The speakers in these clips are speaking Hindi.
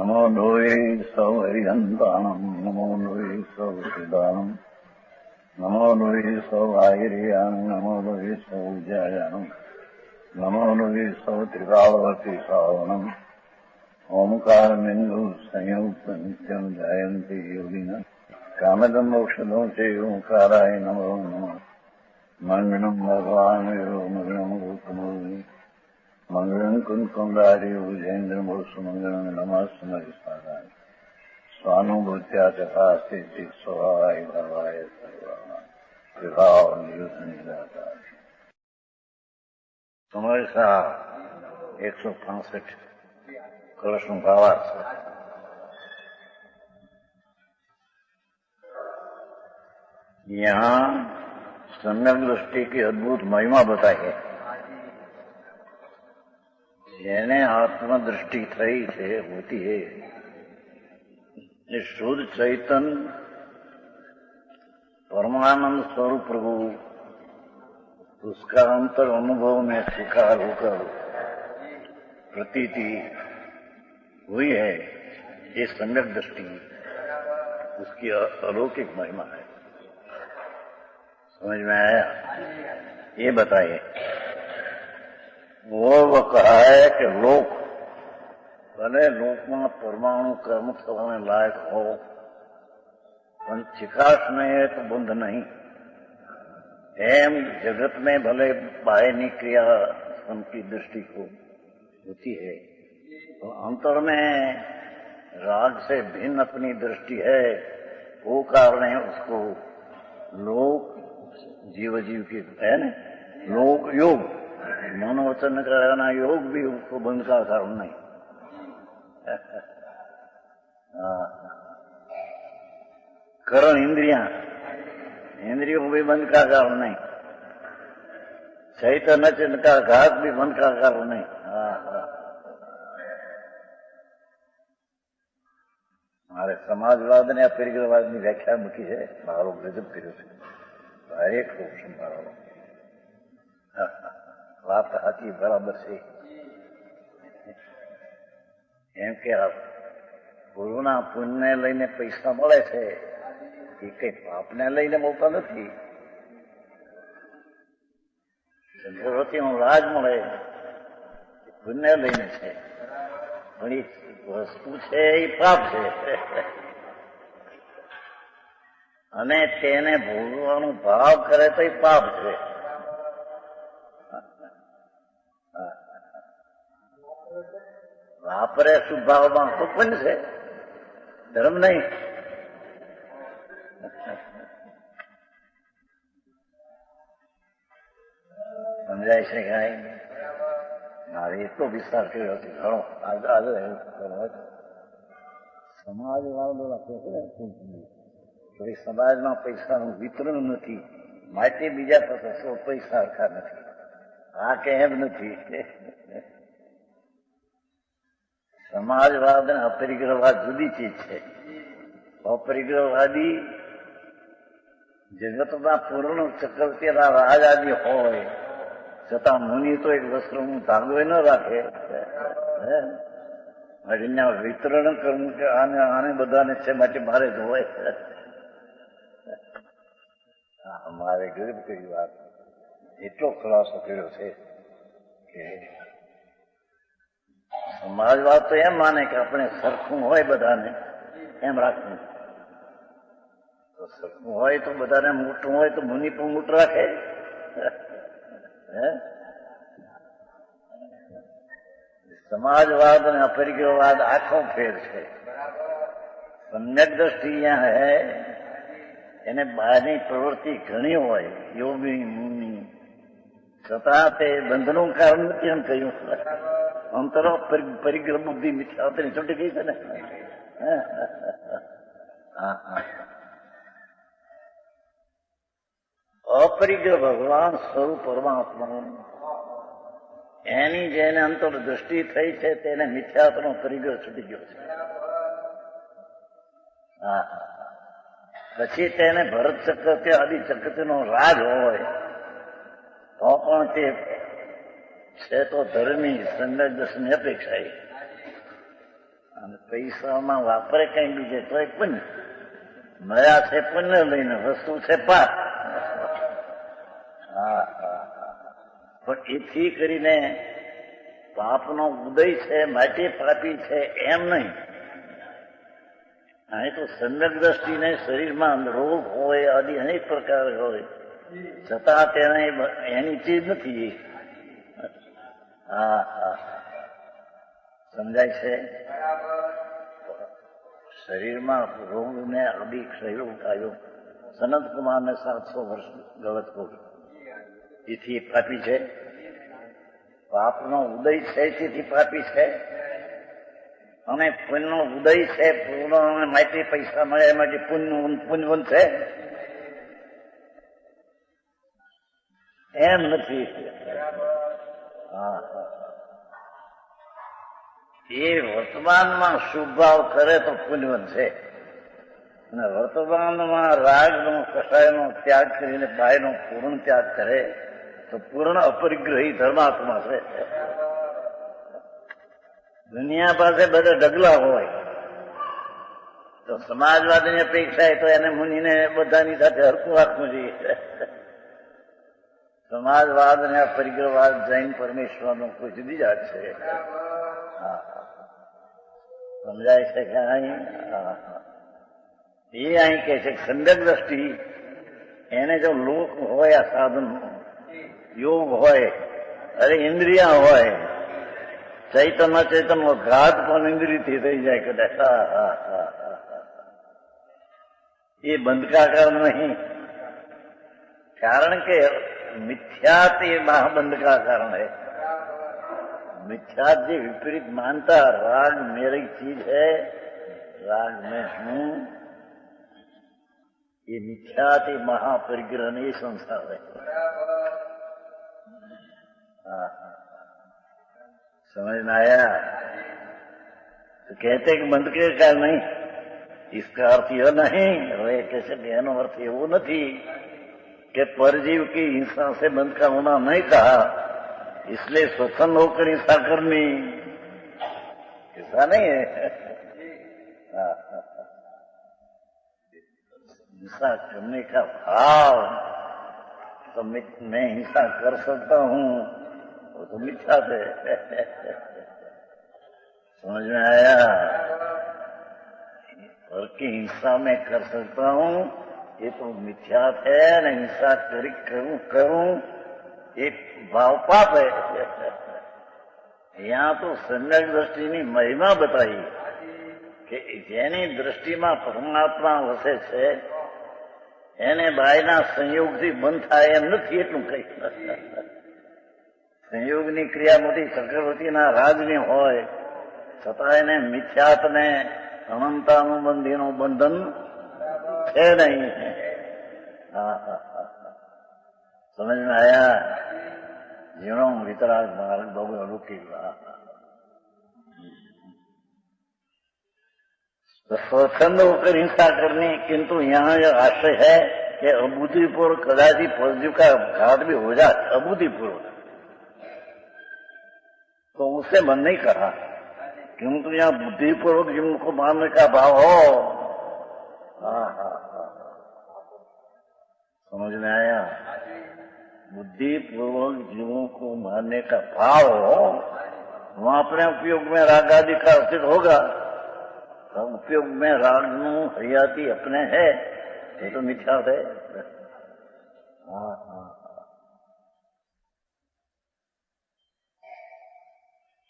નમો લોહે સૌ હરિહંતાણમ નમો લોહે સૌ સિદાનમ નમો લોહે સૌ આહિર્યાણ નમો લોહે સૌ વિજયાયાણમ નમો લોહે સૌ ત્રિકાળવતી શ્રાવણમ ઓમકાર બિંદુ સંયુક્ત નિત્યમ જાયંતી યોગિન કામદમ મોક્ષદો છે ઓંકારાય નમો નમઃ મંગળમ ભગવાન મંગળમ ગૌતમોની મંગળમ કુંકુંડારી ઉજેન્દ્ર મોક્ષ મંગળમ નમસ્મરી સ્વાદાય સ્વાનુભૂત્યા ચકાસ્તી સ્વભાવાય ભાવાય સર્વા વિભાવ નિયુદ્ધ નિરાકાર તમારી સા 165 કલશનું ભાવાર્થ છે. यहाँ सम्यक दृष्टि की अद्भुत महिमा बताई है. જેને આત્મદૃષ્ટિ થઈ છે હોતી है ये शुद्ध चैतन परमानंद स्वरूप प्रभु उसका अंतर अनुभव में स्वीकार होकर प्रतीति हुई है. ये सम्यक दृष्टि उसकी अलौकिक महिमा है. समझ में आया? ये बताइए. वो कहा है कि लोक भले लोकમાં પરમાણુ કર્મ થવાને લાયક हो પણ ચિકાશ નહીં है तो बंध नहीं. एम जगत में भले बाह्य क्रिया की दृष्टि को होती है तो अंतर में राग से भिन्न अपनी दृष्टि है. वो कारण है उसको लोक जीव की है न लोक योग मनोवचन कराना योग भी उसको बंध का कारण नहीं. करण इंद्रियों भी बंध का कारण नहीं. चैतन्य चिन्ह का घात भी बंध का कारण नहीं. हमारे समाजवाद ने परिग्रहवाद की व्याख्या मूकी है. मारो गजब કર્યો છે. હરેક લોક સંભાળો. વાત સાચી બરાબર છે. એમ કે આ ગુરુના પુણ્યને લઈને પૈસા મળે છે એ કઈ પાપને લઈને મળતા નથી. ચંદ્રવતીનું રાજ મળે પુણ્ય લઈને છે પણ એ વસ્તુ છે એ પાપ છે અને તેને ભોગવવાનો ભાવ કરે તો એ પાપ છે. વાપરે શુભાવમાં તો પણ છે ધર્મ નહીં. સમજાય છે કાંઈ? મારે એટલો વિસ્તાર કર્યો છે ઘણો. આજે સમાજવાળો રાખે છે સમાજમાં પૈસાનું વિતરણ નથી માટે બીજા પાસે પૈસા સરખા નથી. આ કે એમ નથી. સમાજવાદ અને અપરિગ્રહવાદ જુદી ચીજ છે. અપરિગ્રહવાદી જગતમાં પૂર્ણ ચક્રવર્તીના રાજ આદિ હોય છતાં મુનિ તો એક વસ્ત્રનું ધાગો ન રાખે. વિતરણ કરવું કે આને બધાને છે માટે મારે જ હોય. મારે ગરીબ કરી વાત એટલો ખુલાસો કર્યો છે કે સમાજવાદ તો એમ માને કે આપણે સરખું હોય બધાને એમ રાખવું. તો સરખું હોય તો બધાને મોટું હોય તો મુનિ પણ મોટું રાખે. સમાજવાદ અને અપરિગ્રહવાદ આખો ફેર છે. સમ્યક દ્રષ્ટિ અહીંયા હે એને બહારની પ્રવૃત્તિ ઘણી હોય યોગી મુનિ છતાં તે બંધનું કારણ નથી એમ કહ્યું. અંતરો પરિગ્રહ બુદ્ધિ મિથ્યાની છૂટી ગઈ છે ને. અપરિગ્રહ ભગવાન સ્વરૂપ પરમાત્મા એની જેને અંતર દ્રષ્ટિ થઈ છે તેને મિથ્યાત્વનો પરિગ્રહ છૂટી ગયો છે. પછી તેને ભરત ચક્રવર્તી આદિ ચક્રવર્તીનો રાજ હોય તો પણ તે છે તો ધર્મી સંજય દર્શનની અપેક્ષા. અને પૈસામાં વાપરે કઈ બીજે તો પુણ્ય મળ્યા છે પુણ્ય લઈને વસ્તુ છે પાપ. પણ એથી કરીને પાપનો ઉદય છે માટે પાપી છે એમ નહીં. અહીં તો સમ્યક દ્રષ્ટિને શરીરમાં રોગ હોય આદિ અનેક પ્રકાર હોય છતાં તેને એની ચીજ નથી. સમજાય છે? શરીરમાં રોગ ને આદિ ક્ષયરોગ થયો. સનત કુમારને 700 વર્ષ ગલત રોગ. તેથી પાપી છે. પાપનો ઉદય છે તેથી પાપી છે. અને પુણ્યનો ઉદય છે પૂર્ણ માટે પૈસા મળે માટે પુણ્યવંત છે એમ નથી. એ વર્તમાનમાં શુભ ભાવ કરે તો પુણ્યવંત છે અને વર્તમાનમાં રાગનો કષાયનો ત્યાગ કરીને બાયનો પૂર્ણ ત્યાગ કરે તો પૂર્ણ અપરિગ્રહી ધર્માત્મા છે. દુનિયા પાસે બધા ડગલા હોય તો સમાજવાદની અપેક્ષા તો એને મુનિને બધાની સાથે હરકું રાખવું જોઈએ. સમાજવાદ અને અપરિગ્રહવાદ જૈન પરમેશ્વરનો કોઈ જુદી જાત છે. સમજાય છે કે અહીં એ અહીં કે છે સમ્યક દ્રષ્ટિ એને જો લોક હોય આ સાધન યોગ હોય અરે ઇન્દ્રિયા હોય ચૈતન્ય ઘાત પણ ઇન્દ્રિયથી થઈ જાય કદાચ. એ બંધકાકાર નહીં કારણ કે મિથ્યાત એ મહાબંધ का कारण है. मिथ्यात जो विपरीत मानता राग मेरी चीज है, राग में हूं, ये मिथ्यात महापरिग्रह नहीं संसार है. समझ में आया? तो कहते कि बंद के का नहीं, इसका अर्थ यह नहीं, હવે कैसे એનો अर्थ એવો નથી कि परजीव की हिंसा से बंद का होना नहीं कहा, इसलिए स्वतंत्र होकर हिंसा करनी, ऐसा नहीं है. हिंसा करने का भाव तो मैं हिंसा कर सकता हूँ, वो तो मिथ्या है. समझ में आया? और की हिंसा मैं कर सकता हूँ ये तो मिथ्या है. न हिंसा करूं ये भाव पाप है. यहाँ तो सम्यक दृष्टि ની મહિમા બતાવી કે જેની દ્રષ્ટિમાં પરમાત્મા વસે છે એને બાયના સંયોગથી બંધ થાય એમ નથી, એટલું કઈ. સંયોગની ક્રિયા મોટી ચક્રવર્તીના રાજની હોય છતાં એને મિથ્યાતને અનંતાનુબંધીનું બંધન છે નહીં. समझ में आया? जीवनों वितराग मार्ग बहु रुकी तो स्वच्छंद होकर हिंसा करनी, किंतु यहाँ यह आशय है कि अबुद्धिपूर्वक कदाचित पॉजिटिव का घात भी हो जाए, अबुद्धिपूर्वक तो उससे मन नहीं करा, किंतु यहाँ बुद्धिपूर्वक जिनको मानने का भाव हो. समझ में आया? बुद्धि पूर्वक जीवों को मारने का भाव हो, वहां अपने उपयोग में राग आदि का अस्तित्व होगा. तो उपयोग में राग नु हरियाती अपने है, ये तो मिथ्या है.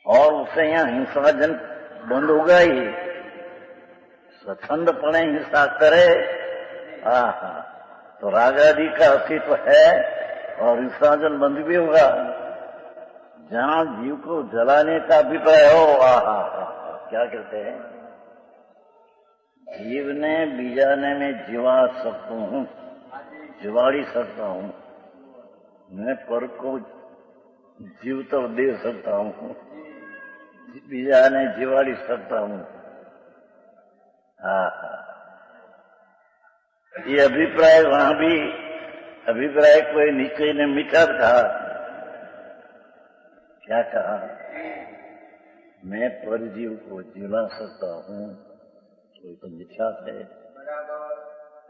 और उससे यहाँ हिंसा जन बंद होगा ही. स्वच्छंदपणे हिंसा करे तो राग आदि का अस्तित्व है और विसर्जन बंद भी होगा. जहां जीव को जलाने का अभिप्राय हो, क्या कहते हैं, जीव ने बीजाने में जीवा सकता हूं, जीवाड़ी सकता हूं, मैं पर को जीव तो दे सकता हूं, बीजाने जीवाड़ी सकता हूं. ये अभिप्राय वहां भी अभिप्राय कोई नीचे ने मीठा कहा. क्या कहा? मैं परजीव को जिला सकता हूँ तो ये तो मिथ्या है।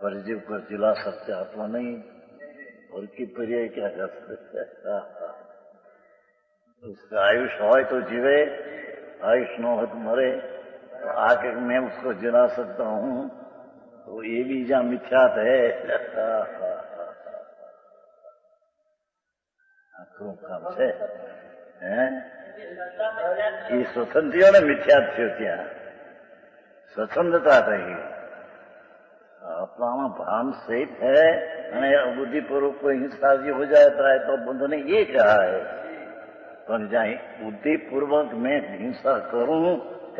परजीव को जिला सकते आत्मा नहीं, और की पर्याय क्या कर सकते हैं? उसका आयुष हो तो जीवे, आयुष न हो तो मरे। तो आके मैं उसको जिला सकता हूँ तो ये भी जहाँ मिथ्यात है। આખું કામ છે હે એ સ્વતંત્રીઓને મિથ્યાત થયો ત્યાં स्वतंत्रता रही। अपना भान सहित है बुद्धिपूर्वक कोई हिंसा जी हो जाता है तो बुद्ध ने ये कहा है, पर जाए बुद्धिपूर्वक मैं हिंसा करूं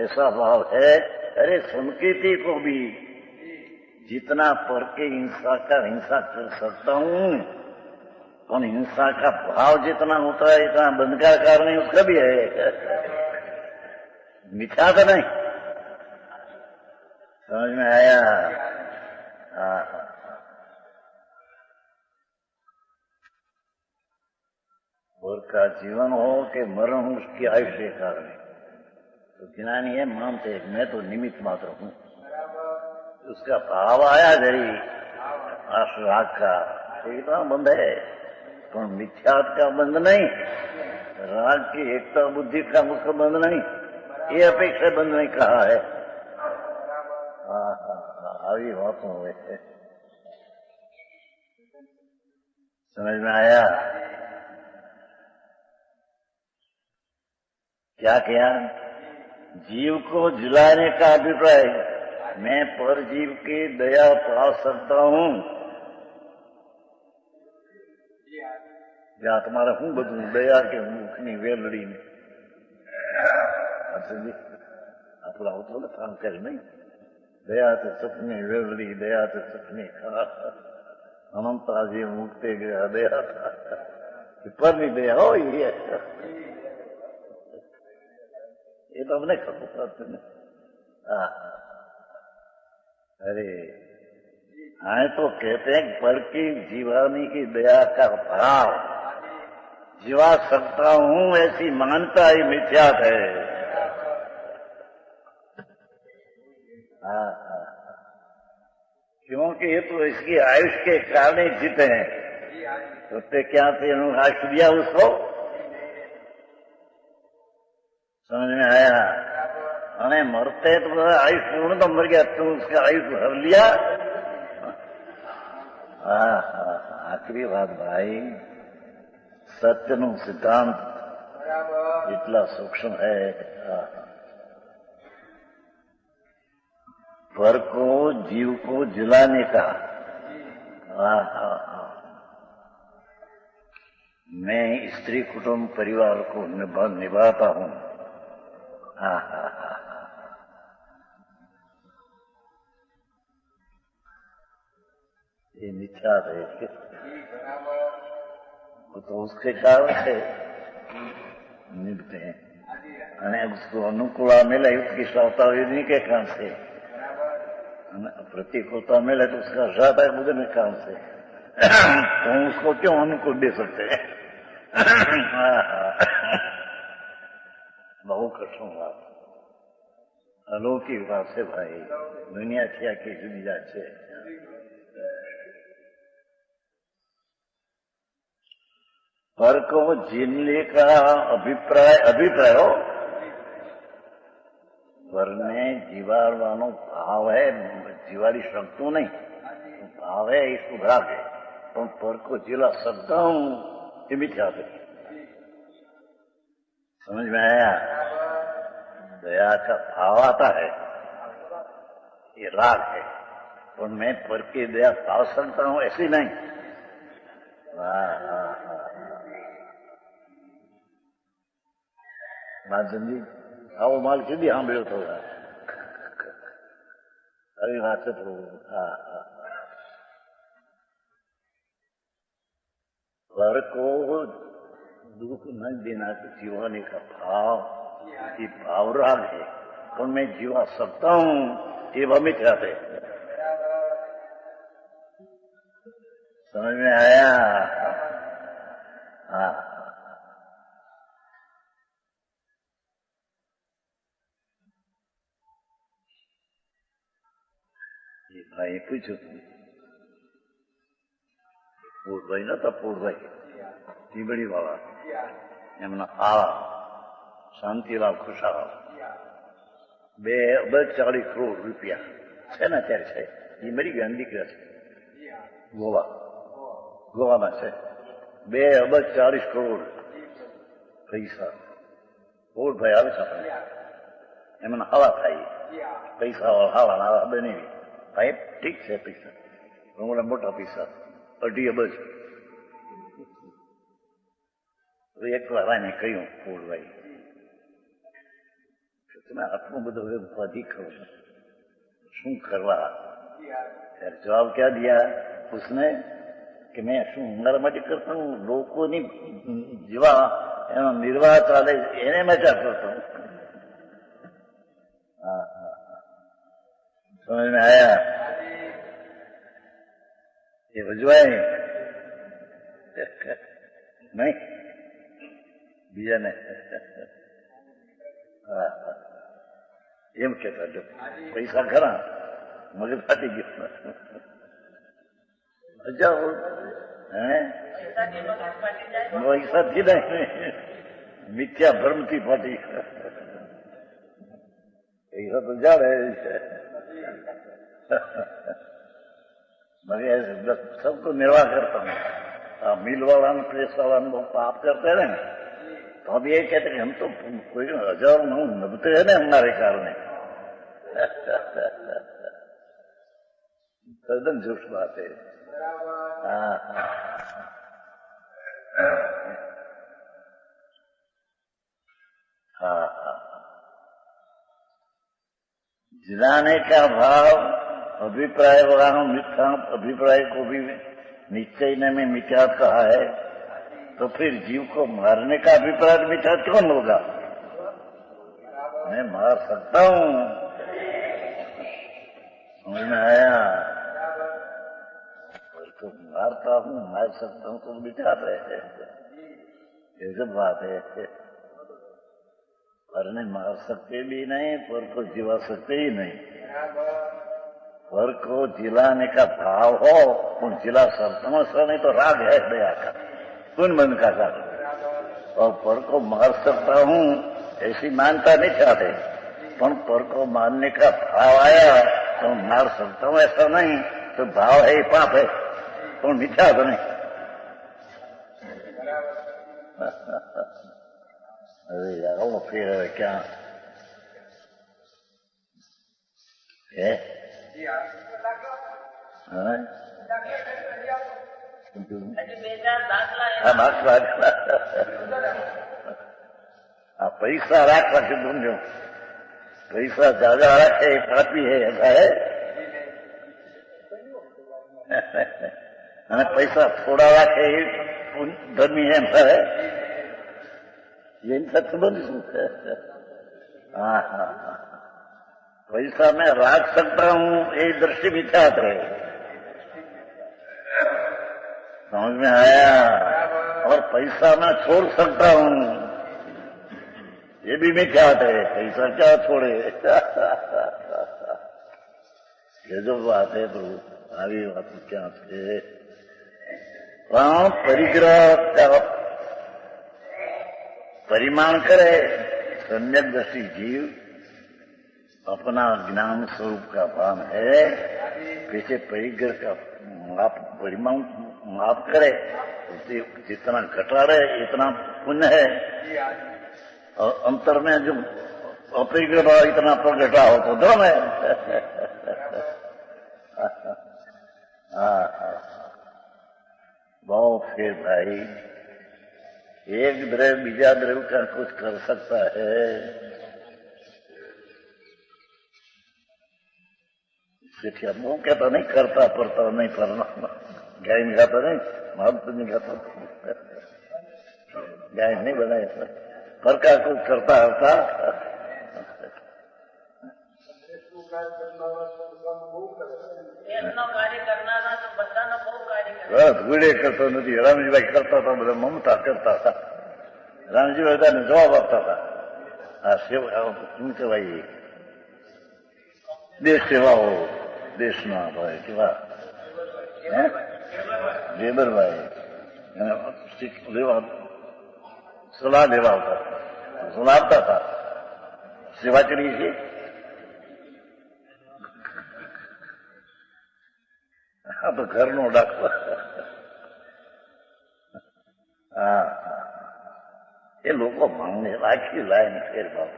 ऐसा भाव है। अरे संकेती को भी जितना पर के हिंसा कर सकता हूं, और हिंसा का भाव जितना होता है इतना बंद का कारण उसका भी है। मिथ्या तो नहीं, समझ में आया? हाँ। और का जीवन हो कि मरण हो उसकी आयुष के कारण है। तो ज्ञानी है मानते मैं तो निमित्त मात्र हूं। उसका भाव आया जरी राग का तो इतना बंद है, पर मिथ्यात का बंद नहीं। राग की एकता बुद्धि का उसका बंद नहीं, ये अपेक्षा बंद नहीं कहा है। આવી વાતો હોય છે, समझ में आया? क्या किया? जीव को जिलाने का अभिप्राय, मैं पर जीव की दया पा सकता हूं। या तुम्हारा हूं बधु दया के मुखनी वेलड़ी में अपना होतो ने काम कर नहीं। दया तो सपने वेलड़ी, दया तो सपने खा अनंता जी मुक्ते गया दया था पर नहीं दया हो ये तो हमने खबर पाते ने। अरे हाँ तो कहते हैं पर की जीवानी की दया का भाव जीवा सकता हूं ऐसी मानता ही मिथ्यात है। क्योंकि ये तो इसकी आयुष के कारण ही जीते हैं। तो क्या थे आयुष दिया उसको, समझ में आया? अरे मरते तो आयुष पूर्ण तो मर गया, तुम उसका आयुष भर लिया। आखिरी बात भाई, सत्य नु सिद्धांत इतना सूक्ष्म है। पर को जीव को जिलाने का मैं स्त्री कुटुंब परिवार को निभाता हूं। ये मिथ्या है, तो उसके कारण से निभते हैं। उसको अनुकूला मिले उसकी स्वास्थ्य के कारण से, प्रतिकूलता मिले तो उसका जाता है मुझे काम से तो उसको क्यों अनुकूल दे सकते हैं? बहु कठिन बात, अलौकिक बात है भाई। दुनिया क्या की जुदी जात છે। पर को जीने का अभिप्राय हो, परने जीवाड़વાનો भाव है, जीवाड़ी सकतू नहीं भाव है, इसको भरा है। तो पर को जिला सकता हूं ये मिथ्या है। समझ में आया? दया का भाव आता है, ये राग है, तो मैं पर की दया पा सकता हूं ऐसी नहीं। महाजन जी આવો માલ કીધી સાંભળ્યો તો આવી વાત છે પ્રભુ। पर को दुख न देना जीवाने का भाव, ये भाव राग है, तो मैं जीवा सकता हूं ये भ्रमित है। समझ में आया? हाँ। એ ભાઈએ પૂછ્યું, પૂરભાઈ નતા, પૂરભાઈ ચીબડી વાળા, એમના આળા શાંતિલાલ ખુશાલ 2 અબજ 40 કરોડ રૂપિયા છે ને અત્યારે છે. એ મરી ગયા દીકરા છે, ગોવામાં છે. 2 અબજ 40 કરોડ પૈસા પૂરભાઈ આવે છે આપણે, એમના હવા થાય પૈસા હાવા હાવા બની ભાઈ ઠીક છે પૈસા, પણ મોટા પૈસા 2.5 અબજ. એકલા રાને કહ્યું પૂરભાઈ, તમે આટલું બધું વધી કરો શું કરવા? ત્યારે જવાબ ક્યાં દિયા उसने કે મેં શું મારા માટે કરતા હું લોકોની જેવા એનો નિર્વાહ ચાલે એને મજા કરતો હું. સમજ में आया? ये भजवाए नहीं બીજા ને એમ કેતા જો પૈસા ખરા મગજ ફાટી ગયો. પૈસાથી નહીં, મિથ્યા ભ્રમથી ફાટી. પૈસા તો જાડે છે, मगर सबको निर्वाह करता हूँ. मिल वाला प्रेस वाला पाप करते हैं ना, तो अब ये कहते हैं हम तो कोई 1000 नबते हैं ना हमारे कारण. तद्दन झूठ बात है. जिलाने का भाव अभिप्राय वाला मिथ्या अभिप्राय को भी निश्चय में मिथ्या कहा है, तो फिर जीव को मारने का अभिप्राय मिथ्या कौन होगा? मैं मार सकता हूँ, समझ में आया? तो मारता हूँ, मार सकता हूँ तो मिथ्या है, ये सब बात है. पर ने मार सकते भी नहीं, पर को जिला सकते ही नहीं. पर को जिलाने का भाव हो, उन जिला सकता सर नहीं तो राग है दया का, सुन मन का साथ. और पर को मार सकता हूँ ऐसी मानता नहीं चाहते, पर को मारने का भाव आया तो मार सकता हूँ ऐसा नहीं, तो भाव है पाप है, तो मिथ्या तो नहीं. अरे यार वो फिर क्या है? पैसा રાખવા છે સમજો, પૈસા જ્યાદા રાખે એ પાપી है ऐसा है, અને પૈસા થોડા રાખે એ ધર્મી है ऐसा है. ये इनका संबंध है. हाँ हाँ हाँ, पैसा मैं राख सकता हूँ ये दृष्टि मिथ्यात है, समझ में आया? और पैसा मैं छोड़ सकता हूँ ये भी मिथ्यात है. पैसा क्या छोड़े? ये जो बात है प्रभु, આવી વાત ક્યાં છે? પરિગ્રહ परिमाण करे सम्यक दृष्टि जीव अपना ज्ञान स्वरूप का भान है, पीछे परिग्रह का माप परिमाण माप करे, जितना घटाड़े इतना पुण्य है, और अंतर में जो अपरिग्रह भाव इतना पर घटा हो तो धर्म है. बहुत फिर भाई एक द्रव्य बीजा द्रव्य का कुछ कर सकता है, इसलिए वो कहता नहीं करता पड़ता नहीं करना. गाय में खाता नहीं, माल तो नहीं खाता, गाय नहीं बनाए पर का कुछ करता होता. गुड़े करता नहीं, रामजी भाई करता था, બધા મમતા કરતા હતા. રામજી બધાને જવાબ આપતા હતા. આ સેવા શું કહેવાય, દેશ સેવાઓ દેશના ભાઈ કેવા વેબરભાઈ એને લેવા સલાહ લેવા આવતા સલાહ આપતા હતા સેવા કરીએ છીએ. આ તો ઘરનો દાખલો. હા એ લોકો માંગે આખી લાઈન ફેરફાર.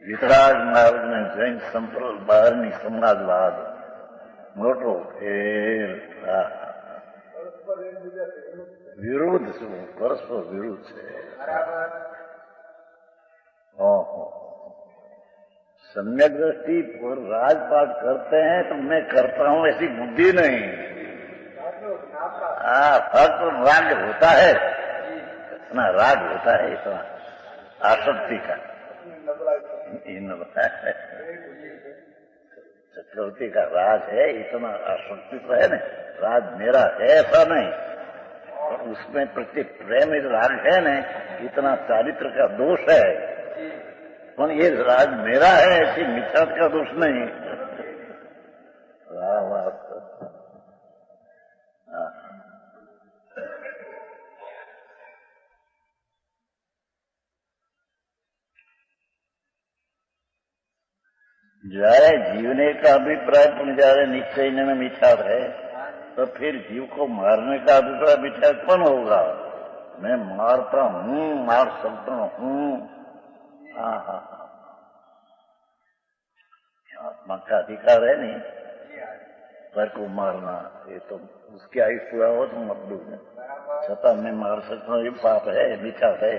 વિતરાગ માર્ગ ને જૈન સંપ્રદાય બહારની સમાજવાદ મોટો ફેર. વિરુદ્ધ શું પરસ્પર વિરુદ્ધ છે. सम्यक दृष्टि पर राजपाट करते हैं तो मैं करता हूं ऐसी बुद्धि नहीं. फक्त राग होता है, इतना राग होता है, इतना आसक्ति का. चक्रवर्ती का राज है, इतना आसक्ति तो है ना. राज मेरा है ऐसा नहीं, और उसमें प्रति प्रेम राग है ना, इतना चारित्र का दोष है. पर ये राज मेरा है ऐसी मिथ्यात्व का दोष नहीं. वाह वाह. जયારે जीवने का अभिप्राय पण जયારે निश्चय में मिथ्यात्व है तो फिर जीव को मारने का अभिप्राय मिथ्यात्व कौन होगा? मैं मारता हूं, मार सकता हूं. आत्मा का अधिकार है नहीं पर को मारना. ये तो उसकी आयु पूरा हो तो मत दो. छता मैं मार सकता हूं, ये पाप है, मिथ्या है.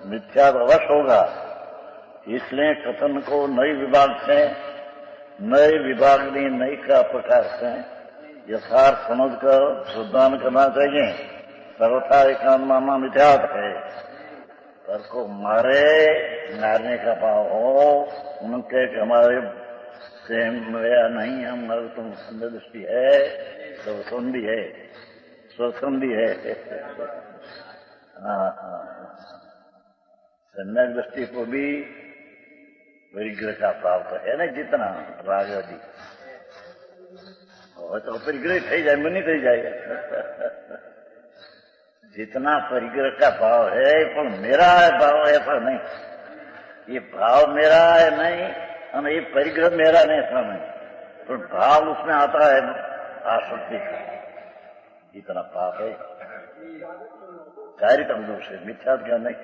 मिथ्या अवश्य होगा. इसलिए कथन को नई विभाग से, नए विभाग ने नई का प्रकार से यथार्थ समझकर शुद्धान करना चाहिए. सर्वथा एकांत मानना मिथ्यात्व है. पर को मारे, मारने का भाव हो, उनके हमारे से मेरा नहीं, हमारे तुम दृष्टि है, स्वसंधि है, स्वसंधि है. सम्यक दृष्टि को भी परिग्रह का प्राप्त है ना. जितना राग आदि तो परिग्रह थी जाए, मनी थी जाए. जितना परिग्रह का भाव है पर मेरा है भाव ऐसा नहीं. ये भाव मेरा है नहीं और ये परिग्रह मेरा नहीं ऐसा नहीं. तो भाव उसमें आता है आसक्ति का. इतना पाप है. कार्य कम दोष है, मिथ्यात्व क्या नहीं.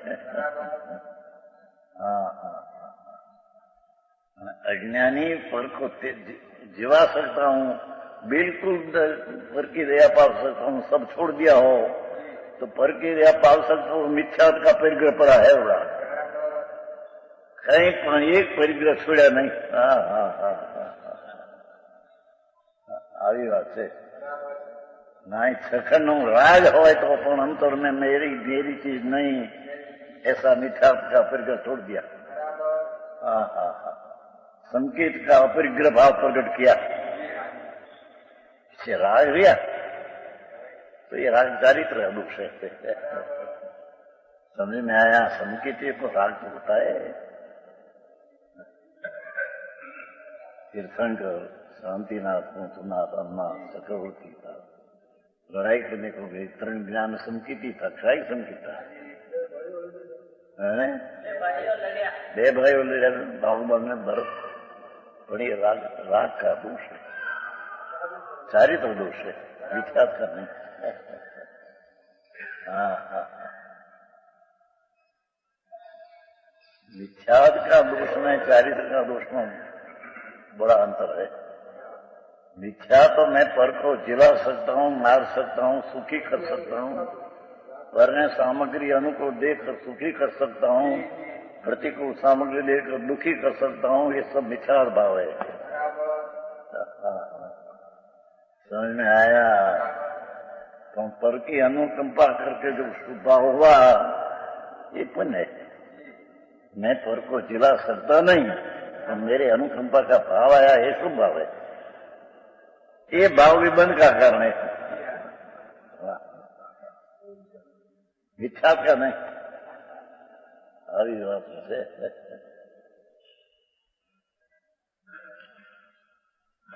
अज्ञानी पर को जीवा सकता हूं, बिल्कुल पर की दया पा सकता हूं, सब छोड़ दिया हो तो पर की दया पाल सकता हूं. मिथ्यात्व का परिग्रह पड़ा है होगा. कहीं पण एक परिग्रह छोड़ा नहीं. આવી વાત છે. नहीं सखन राज हो तो अपन अंतर में मेरी मेरी चीज नहीं, ऐसा मिथ्यात्व का परिग्रह छोड़ दिया. संकेत का अपरिग्रह भाव प्रकट किया, इसे राग लिया तो ये राग चारित्र अनुप से समझ में आया. संकेत को राग तो होता है. तीर्थंकर, शांतिनाथ, मुक्तनाथ, अन्ना, चक्रवर्ती का लड़ाई करने को गए. तरण ज्ञान संकेती था, क्षय संकेत था. बे भाइयों लड़्या बाहुबल ने भरत. પણ એ રાગ का दोष है, चारित्र दोष है, विख्यात का नहीं. विख्यात का दोष में चारित्र का दोष में बड़ा अंतर है. मिथ्या तो मैं पर को जिला सकता हूं, मार सकता हूं, सुखी कर सकता हूं, पर ने सामग्री अनुकूल देकर सुखी कर सकता हूं, प्रतिकूल सामग्री लेकर दुखी कर सकता हूं. ये सब मिथ्या भाव है. समझ में आया? तो पर की अनुकंपा करके जो शुभ हुआ ये पुण्य है. मैं पर को जिला सकता नहीं, तो मेरे अनुकंपा का भाव आया, ये शुभ भाव है. ये भाव विबंध का कारण है, मिथ्या का नहीं. આવી વાત છે.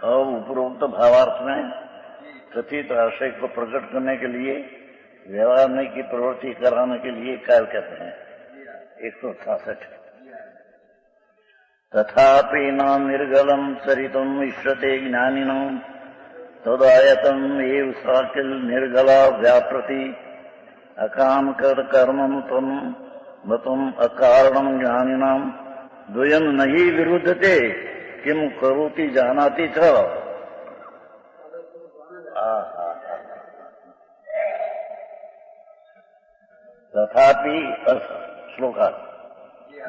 और उपरोक्त भावार्थ में कथित आशय को प्रकट करने के लिए व्यवहार में की प्रवृत्ति कराने के लिए काल कहते हैं। 168। तथापि न निर्गलम चरितम इष्यते ज्ञानिनम तदायतम एव साकिल निर्गला व्याप्रति अकाम कर कर्मम तम मतम अकारणम ज्ञानिनाम द्वयम नहीं विरुद्धते किम करोति जानाति च। तथापि श्लोका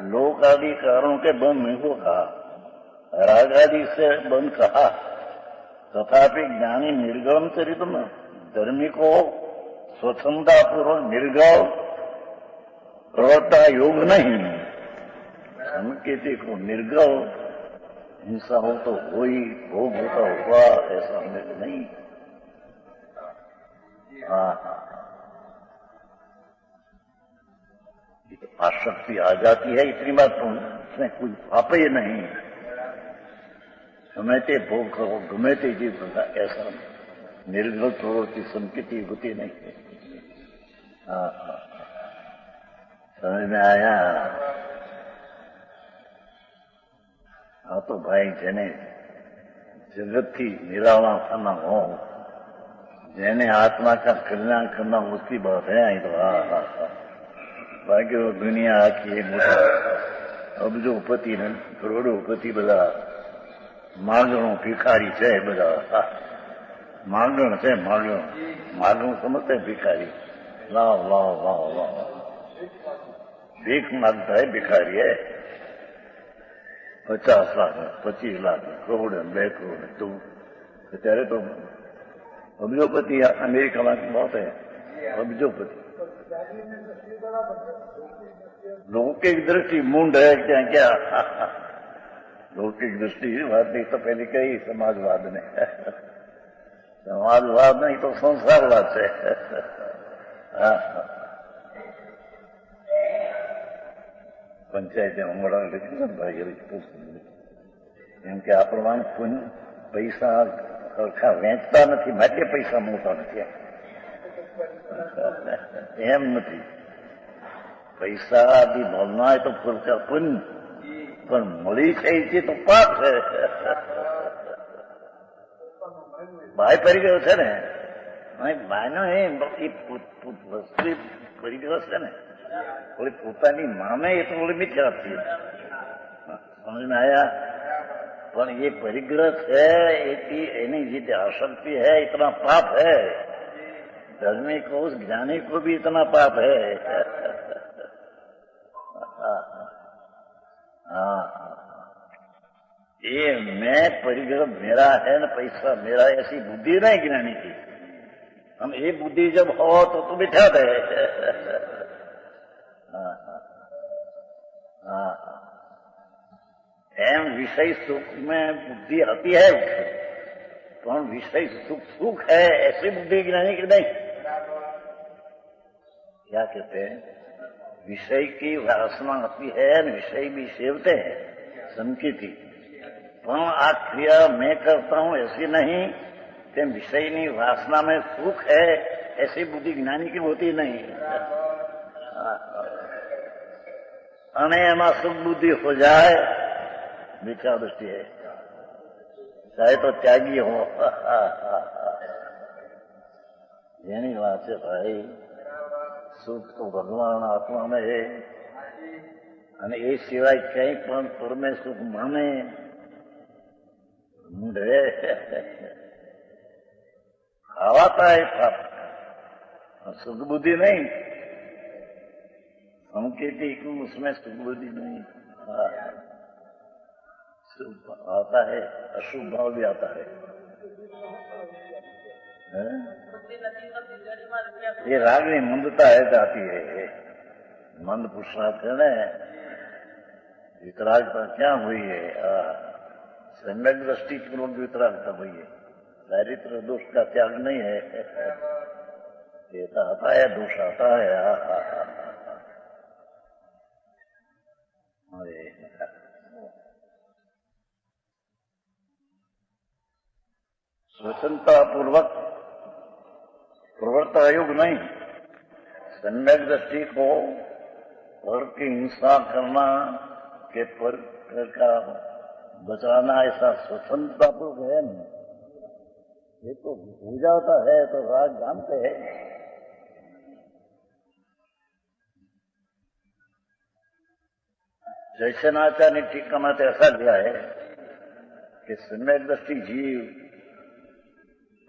लोकादि कारणों के बंध नहीं को कहा, रागादि से बंध कहा। तथापि ज्ञानी निर्गम चरित में धर्मी को स्वच्छंदा पूर्वक निर्गल प्रवर्ता योग नहीं, संकेती को निर्गल हिंसा हो तो कोई भोग होता हुआ ऐसा नहीं। आसक्ति आ जाती है इतनी बात तो उसमें कोई पाप ही नहीं। गमेते भोग करो गमेते जीव करता ऐसा निर्गल प्रवृत्ति संकेती होती नहीं है। समझ में आया? हाँ तो भाई जेने जगत थी निराला करना हो, जेने आत्मा का कल्याण करना उसकी बात है। आई तो बाकी वो दुनिया आखी है मोटा अबजोपति ने करोड़ोपति બધા માગણો ભિખારી છે, બધા માગણ છે, માગણ સમજते भिखारी। लाओ लाओ लाओ लाओ भीख मांगता है भिखारी है। 50 लाख 25 लाख करोड़ 2 करोड़ तो અત્યારે તો અબજોપતિ અમેરિકામાં बहुत है અબજોપતિ। लौकिक दृष्टि मूंड है क्या क्या? लौकिक दृष्टि बात नहीं तो पहले कही समाजवाद ने, समाजवाद नहीं तो संसारवाद से। पंचायत उमड़ा लिखी भाई એમ કે આ પ્રમાણે કોઈ પૈસા સરખા વેચતા નથી માટે પૈસા મળતા નથી, એમ નથી। પૈસા બી ભાવના હોય તો ખર્ચા પુણ્ય, પણ મળી છે તો પાપ છે। ભાઈ પડી ગયો છે ને, ભાઈનો એ વસ્તુ પડી ગયો છે ને, થોડી પોતાની માને એ તો થોડી મીઠી આપતી। સમજ में आया? पर ये परिग्रह है एनी जितनी आसक्ति है इतना पाप है। धर्मी को उस ज्ञानी को भी इतना पाप है। ये मैं परिग्रह मेरा है न पैसा मेरा ऐसी बुद्धि नहीं ज्ञानी की। हम ये बुद्धि जब हो तो बिठा दे। एम विषय सुख में बुद्धि आती है, तो विषय सुख है ऐसी बुद्धि ज्ञानी की नहीं। क्या कहते हैं? विषय की वासना आती है, विषय भी सेवते हैं संकेती, पर आ क्रिया मैं करता हूं ऐसी नहीं कि विषयनी वासना में सुख है ऐसी बुद्धि ज्ञानी की होती नहीं। અને એમાં સુખ બુદ્ધિ हो जाए मिथ्या दृष्टि है, चाहे तो त्यागी हो। જેની વાત છે ભાઈ, સુખ તો ભગવાન આત્મા में है અને એ સિવાય ક્યાંય પણ પરમે સુખ માને ढूंढे खावाता है पाप, सुख बुद्धि नहीं। संकेती को उसमें सुख बुद्धि नहीं। शुभ आता है, अशुभ भाव भी आता है। ये रागनी मंदता है जाती है। मंद पुरुषार्थ है न, वितरागता क्या हुई है? सम्यक दृष्टि पूर्वक वितरागता हुई है। दारिद्र दोष का त्याग नहीं है। ये आता है दोष आता है। स्वतंत्रता पूर्वक प्रवृत्त अयुग नहीं, सम्यक दृष्टि को पर की हिंसा करना के पर का बचाना ऐसा स्वतंत्रता पूर्वक है नहीं। ये तो हो जाता है तो राग जानते हैं। जैसेनाचार्य ने टीका में ऐसा लिया है कि सम्यक दृष्टि जीव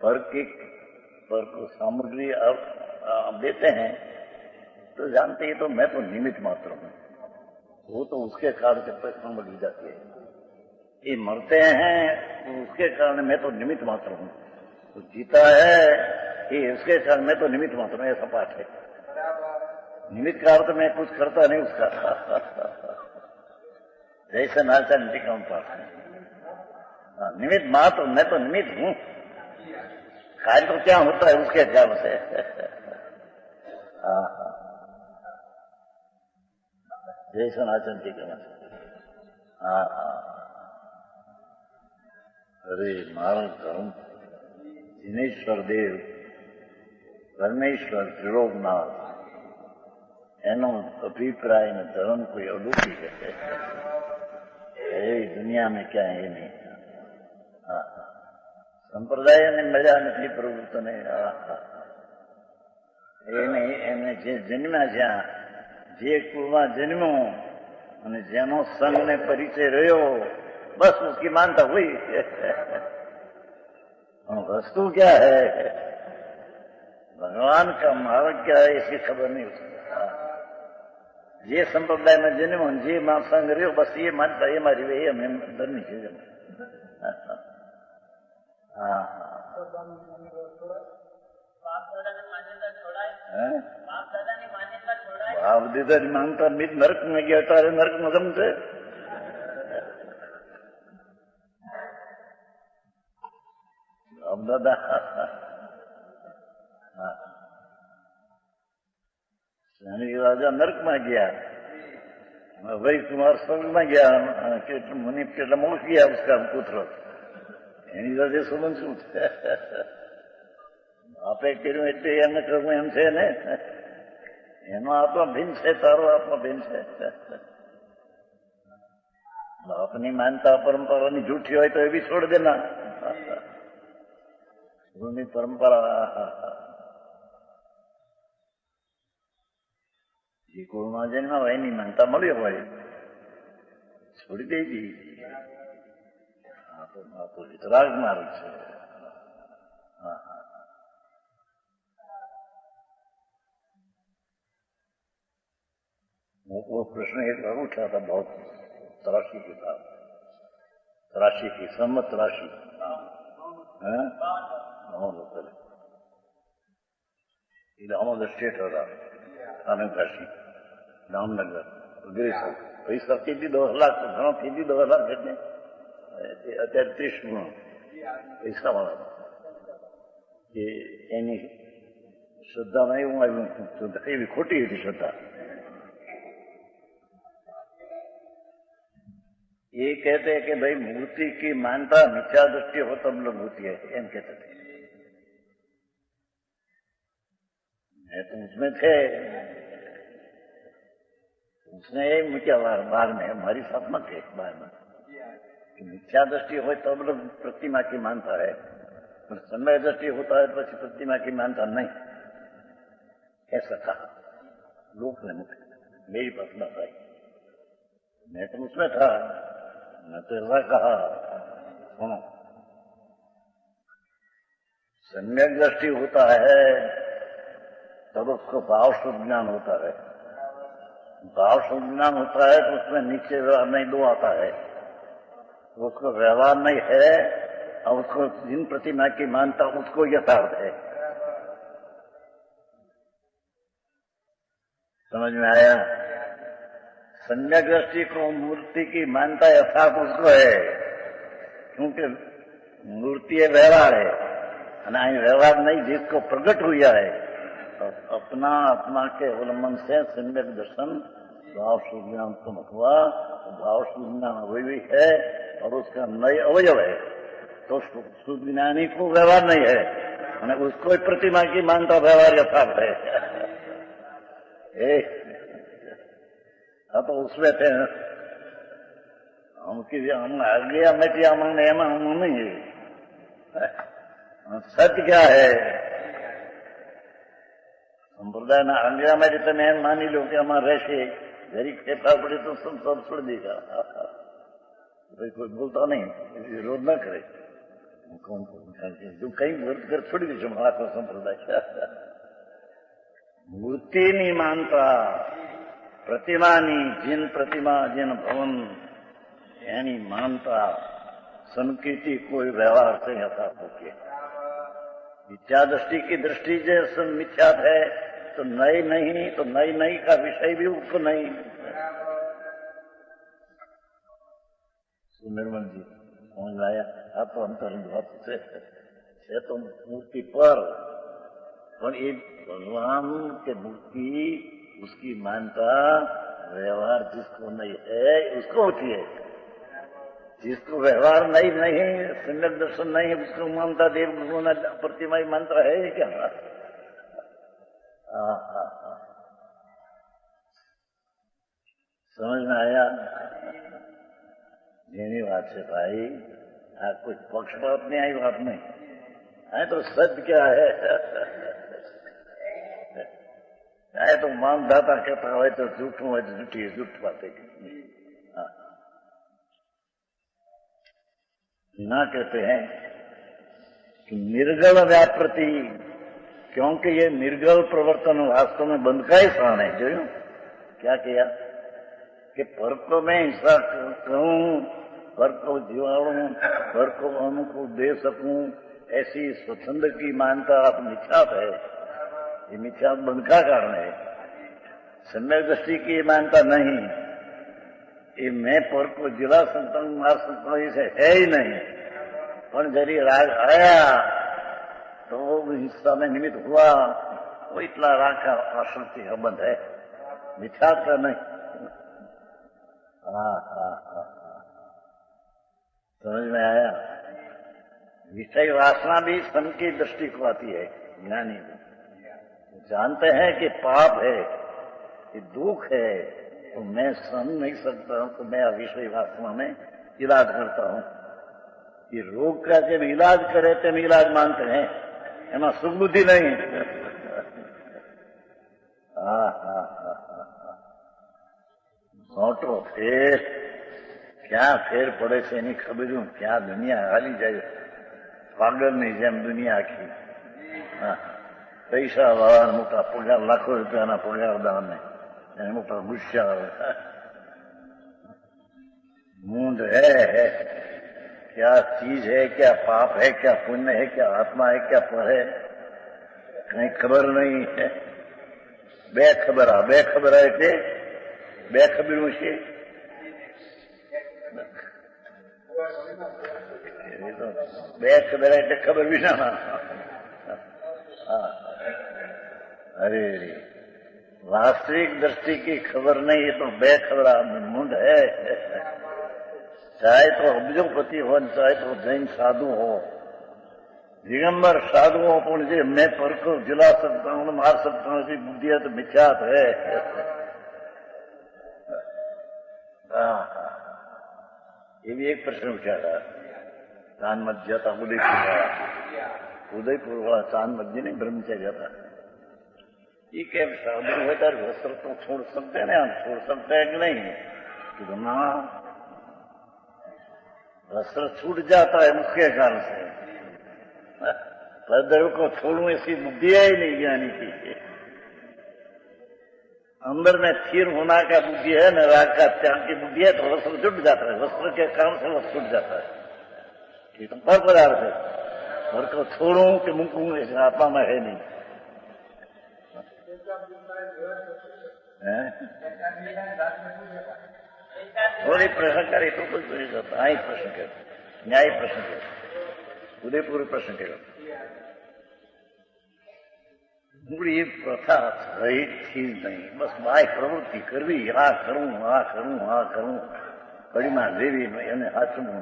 पर को सामग्री आप देते हैं तो जानते हैं तो मैं तो निमित्त मात्र हूं, वो तो उसके कारण से सामग्री जाती है। ये मरते हैं तो उसके कारण मैं तो निमित्त मात्र हूं, तो जीता है कि उसके कारण मैं तो निमित्त मात्र हूं, ऐसा पाठ है। निमित्त का अर्थ मैं कुछ करता नहीं उसका जैसे नाचार्य टीका में पाठ है। निमित्त मात्र, मैं तो निमित्त हूं, कार्य तो क्या होता है उसके ख्याल से। जैसे नाचन टीका में अरे मारो धर्म जिनेश्वर देव परमेश्वर त्रिलोकनाथ એનો અભિપ્રાય ને ધર્મ કોઈ અલૌકિક है, दुनिया में क्या है नहीं। संप्रदाय ने मजा नहीं प्रभुत्व ने એમને જે જન્મ્યા જ્યાં જે કુળમાં જન્મ્યો અને જેનો સંગ ને પરિચય રહ્યો बस उसकी मानता हुई। वस्तु क्या है, भगवान का मार्ग क्या है इसकी खबर नहीं उसको। ये संप्रदाय में जन्म जी मां संग रहो बस ये मानता ये मारी वे हमें धर्मी चीज। बाप दादा ने मानता मित नरक में गया तारे नरक में जमते। बाप दादा राजा नरक में गया, वही कुमार स्वर्ग में गया, मुनि के मोक्ष गया उसका पुत्र એની સાથે સંબંધ શું છે? આપે કર્યું એટલે એમને કરવું એમ છે ને, એનો આત્મા ભિન્ન છે, તારો આત્મા ભિન્ન છે। બાપની માનતા પરંપરાની જૂઠી હોય તો એ બી છોડ દેના, ગુરુની પરંપરા જે કુળમાં જન્મ હોય એની માનતા મળ્યો હોય છોડી દેવી। આ તો વિતરાગ માર્ગ છે। वो प्रश्न एक बार उठा था, बहुत तराशी की था, तराशी की सम्मत राशि ಇದು ಅಮೋದ ಸ್ಟೇಟ್ ಅವರ આનંદ રાશિ જામનગર પૈસા કીધી 10 લાખ ઘણો કીધી 10 લાખ એટલે અત્યારે 30 ગુણો પૈસા વાળા કે એની શ્રદ્ધામાં એવું આવ્યું, એવી ખોટી હતી શ્રદ્ધા। ये कहते हैं कि भाई मूर्ति की मानता मिथ्या दृष्टि हो तब लोग होती है, एम कहते थे। मैं तो उसमें थे, उसने मुझे बाहर में हमारी साथ में थे बाहर में कि मिथ्या दृष्टि हो तब लोग प्रतिमा की मानता है, और समय दृष्टि होता है तो प्रतिमा की मानता नहीं, ऐसा कहा लोग ने मुझे, मेरी बात न आई। मैं तो उसमें था, मैं तो ऐसा कहा। सुनो, सम्यक दृष्टि होता है तब उसको भाव शुद्ध ज्ञान होता है। भाव शुद्ध ज्ञान होता है तो उसमें नीचे व्यवहार नहीं दो आता है, तो उसको व्यवहार नहीं है और उसको जिन प्रतिमा की मानता उसको यथार्थ है। समझ में आया? सम्यक दृष्टि को मूर्ति की मानता यथार्थ उसको है, क्योंकि मूर्ति व्यवहार है, व्यवहार नहीं जिसको प्रकट हुआ है। तो अपना आत्मा के अवलंबन से सम्यक दर्शन भाव सुज्ञान तुम हुआ, भाव सुज्ञान अवयवी है और उसका नए अवयव है। तो शुद्ध ज्ञानी को व्यवहार नहीं है, मैंने उसको प्रतिमा की मानता व्यवहार यथार्थ है। तो उसमें थे हम गया मैं मांगने हम नहीं है। सत्य क्या है? संप्रदायના અંગેમાં તમે એમ માની લો કે આમાં રહેશે, જરી ખેપા પડે તો सब छोड़ देगा। भाई कोई बोलता नहीं, विरोध न करे, जो कहीं विरोध कर छोड़ी दीजिए महात्मा संप्रदाय। मूर्ति नहीं मानता, प्रतिमा नहीं, जिन प्रतिमा जिन भवन यानी मानता, संकीर्ति कोई व्यवहार से यथार्थ होके मिथ्या दृष्टि की दृष्टि जैसे मिथ्यात है तो नई नहीं, तो नई नई का विषय भी उसको नहीं। निर्मल जी समझ आया? आप तो अंतरंग बात से तो मूर्ति पर ये भगवान के मूर्ति उसकी मानता व्यवहार जिसको नहीं है उसको होती है, जिसको व्यवहार नहीं सम्यक दर्शन नहीं उसको मानता देव गुरु प्रतिमा मंत्र है क्या? समझ में आया? જેની વાત છે ભાઈ, આ કોઈ પક્ષપાત નહીં, આવી વાત નહીં, આ તો સત્ય क्या है? આ તો માનદાતા કહેતા હોય તો જૂઠું હોય તો જૂઠી જૂઠ बातें ना कहते हैं कि निर्गल व्यापृति, क्योंकि ये निर्गल प्रवर्तन वास्तव में बंद का ही स्थान है। जो क्या किया कि पर को मैं हिंसा करूं, पर को जीवाणु, पर को अनुकूल दे सकूं, ऐसी स्वच्छंद की मानता आप मिथ्यात है। ये मिथ्यात बंध का कारण है। सम्यक दृष्टि की मानता नहीं, ये मैं पर को जिला सकता हूं, मार सकता हूं, इसे है ही नहीं। पर जरी राग आया तो वो हिस्सा में निमित्त हुआ, वो इतना राग का आसक्ति का बंध है, मिथ्यात का नहीं। समझ में आया? विषय वासना भी सन की दृष्टि को आती है। ज्ञानी जानते हैं कि पाप है, कि दुख है, तो मैं सहन नहीं सकता हूं, तो मैं विषय वासना में इलाज करता हूं। ये रोग का जब इलाज करे तो इलाज मानते हैं, एमा सुख बुद्धि नहीं। सोटो फेर क्या फेर પડે છે એની ખબર હું, क्या दुनिया हाली जाए પાગલની જેમ दुनिया आखी। પૈસા વાળા મોટા પગાર, લાખો રૂપિયાના પગારદારને એને મોટા ગુસ્સા આવે। मूंद है क्या चीज है, क्या पाप है, क्या पुण्य है, क्या आत्मा है, क्या पर है, कहीं खबर नहीं है। बेखबर है कि बेखबरू છે। बेखबर એટલે ખબર વિના। अरे वास्तविक दृष्टि की खबर नहीं, ये तो बेखबरा मूंड है। चाहे तो अब्जोपति हो, चाहे तो जैन साधु हो, दिगंबर साधु हो, पुण्य मैं पर को जिला सकता हूं, मार सकता हूं, ऐसी बुद्धि है तो मिथ्यात है। ये भी एक प्रश्न उठाया। चांद मध्य था उदयपुर वाला चांद मध्य नहीं ब्रह्मचर्य था। ये क्या साधु होता है, वस्त्र तो छोड़ सकते हैं ना, हम छोड़ सकते हैं कि नहीं? कि ना, वस्त्र छूट जाता है मुख्य कारण से, पर को छोड़ू ऐसी बुद्धि है ही नहीं ज्ञानी की। अंदर में स्थिर होना का बुद्धि है न, राग का त्याग की बुद्धि है, तो वस्त्र छूट जाता है। वस्त्र के कारण से वस्त्र छूट जाता है। ठीक है, पर पदार्थ है, पर को छोड़ू कि मुकू ऐसे आत्मा में है नहीं। थोड़ी प्रश्न करे तो कुछ नहीं करता। आई प्रश्न कर, न्याय प्रश्न कर, उदयपुर प्रश्न करो। ये प्रथा रही थी नहीं, बस माय प्रवृत्ति करवी, आ करूं आ करूं आ करूं, बड़ी मां देवी में हाथ में।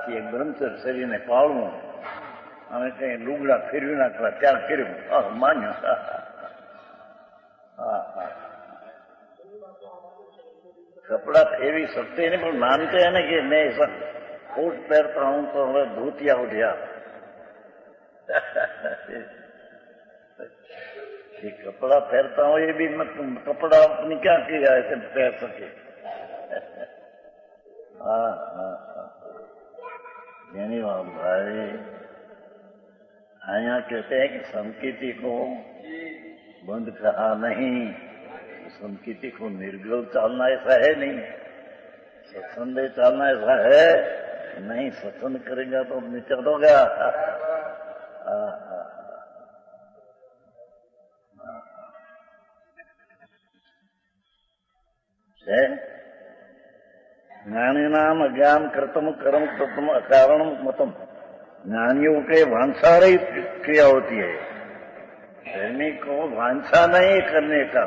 હાથથી એક બ્રહ્મચર્ય શરીરને પાળવું અને કઈ લુગડા ફેરવી નાખવા ત્યાં ફેરવું માન્યું. હા હા કપડા ફેરવી શકते नहीं पर मानते हैं ना कि मैं ऐसा कोट पहनता हूं तो हमें धोतिया उठिया. ये कपड़ा पहनता हूं ये भी मत कपड़ा अपनी क्या किया ऐसे पहन सके. हाँ हाँ हाँ यानी भाई यहाँ कहते हैं कि संकीर्ति को बंद कहा नहीं, संकीर्ति को निर्गल चालना ऐसा है नहीं, सत्संग चालना ऐसा है नहीं. सत्संग करेगा तो निचट होगा. ज्ञानी नाम अज्ञान कर्तम कर्म कर्तम अकारण मतम. ज्ञानियों के वांछारही क्रिया होती है, धर्मी को वांछा नहीं करने का.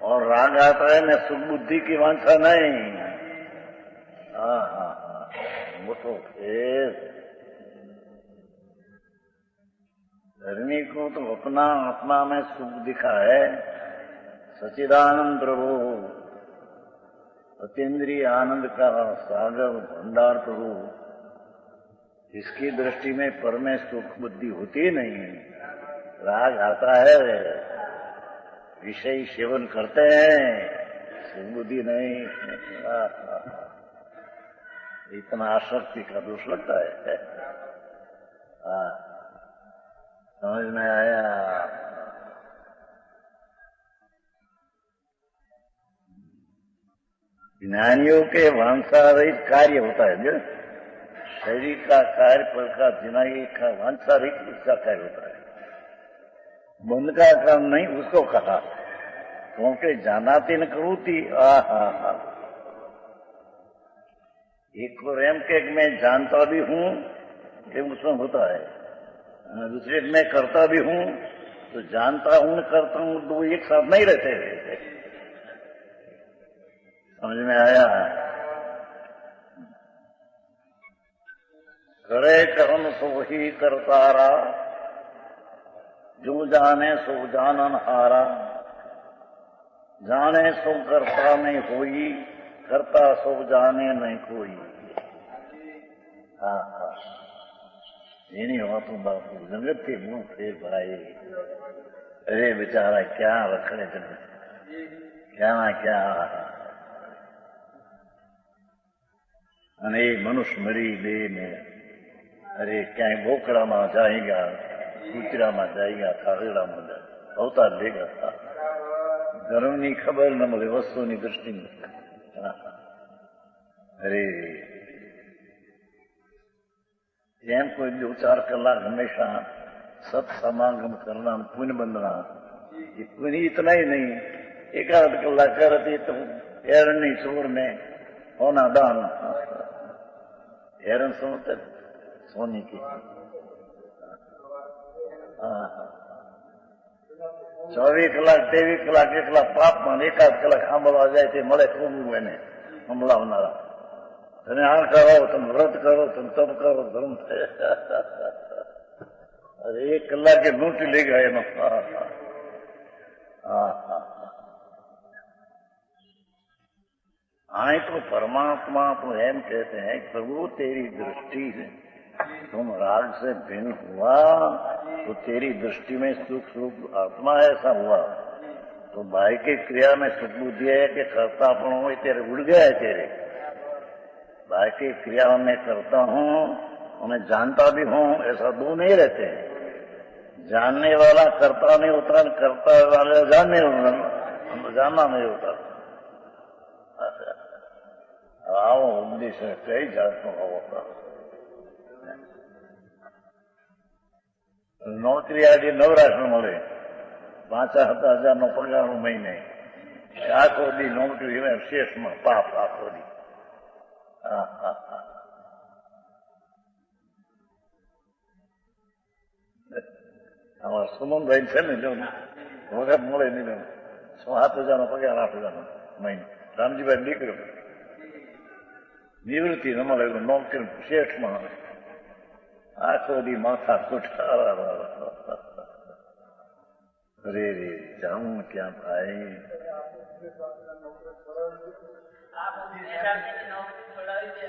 और राग आता है न सुख बुद्धि की वांछा नहीं. हाँ हाँ हाँ वो तो फिर धर्मी को तो अपना आत्मा में सुख दिखा है. सच्चिदानंद प्रभु अतीन्द्रिय आनंद का सागर भंडार प्रभु, इसकी दृष्टि में पर में सुख बुद्धि होती नहीं. राग आता है, विषय सेवन करते हैं, सुख बुद्धि नहीं. इतना आसक्ति का दोष लगता है. समझ में आया. ज्ञानियों के वांछारहित कार्य होता है. जो शरीर का कार्य पर का दिनाई का वांछारहित उसका कार्य होता है. बंद का काम नहीं उसको कहा, क्योंकि जानाती न करूती. एक को रेम के मैं जानता भी हूं कि उसमें होता है, दूसरे मैं करता भी हूं. तो जानता हूं करता हूं दो एक साथ नहीं रहते. समझ में आया. करे कर्म सो ही करतारा, जो जाने सो जानन हारा. जाने सो करता नहीं होई, करता सो जाने नहीं कोई. हाँ हाँ એની વાતો બાપુ જગતથી હું ફેર ભાઈ. અરે બિચારા ક્યાં રખડે છે, ક્યાં ના ક્યાં. અને એ મનુષ્ય મરી દે ને અરે ક્યાંય બોકડામાં જાયગા, કૂતરામાં જાયગા, ખારેડામાં જાય, અવતાર લેગા. ધર્મની ખબર ન મળે, વસ્તુની દૃષ્ટિ ન. અરે એમ કોઈ 2-4 કલાક હંમેશા સત સમાગમ करना, पुण्य बंधना. ये पुण्य इतना ही नहीं, 1-8 कलाक करती तो एरणी छोर में होना दान. एरन समझते सोनी की. 24 કલાક 23 કલાક એકલા પાપમાં 1-8 કલાક સાંભળવા જાય તે મળે ખૂબ એને સંભળાવનારા. તમે આ કરો, તમે વ્રત કરો, તમે તપ કરો, ધર્મ થાય. અરે 1 કલાકે લૂંટી લઈ ગયા એનો. आए तो परमात्मा तो एम कहते हैं प्रभु तेरी दृष्टि है, तुम राग से भिन्न हुआ तो तेरी दृष्टि में सुख सुख आत्मा ऐसा हुआ. तो बाई की क्रिया में सुख बुद्धि है कि करतापन हो तेरे उड़ गया है. तेरे बाई की क्रिया में करता हूँ और मैं जानता भी हूँ, ऐसा दो नहीं रहते. जानने वाला करता नहीं होता, करता वाला जानने जानना नहीं होता. આવો ઉપદેશ કઈ જાતનો હોવો. નોકરી આજે નવરાશ મળે, 5,000 નો પગાર મહિને, આખો દી નોકરી શેષમાં પાપ આખો દી. અમારા સુમનભાઈ છે ને, જો વખત મળે નહીં, 7,000 નો પગાર, 8,000 નો મહિને. રામજીભાઈ દીકરો નિવૃત્તિ ન મળે નોકરી શેઠમાં આખો દી માથા કુઠા રે રે જાઉં ક્યાં ભાઈ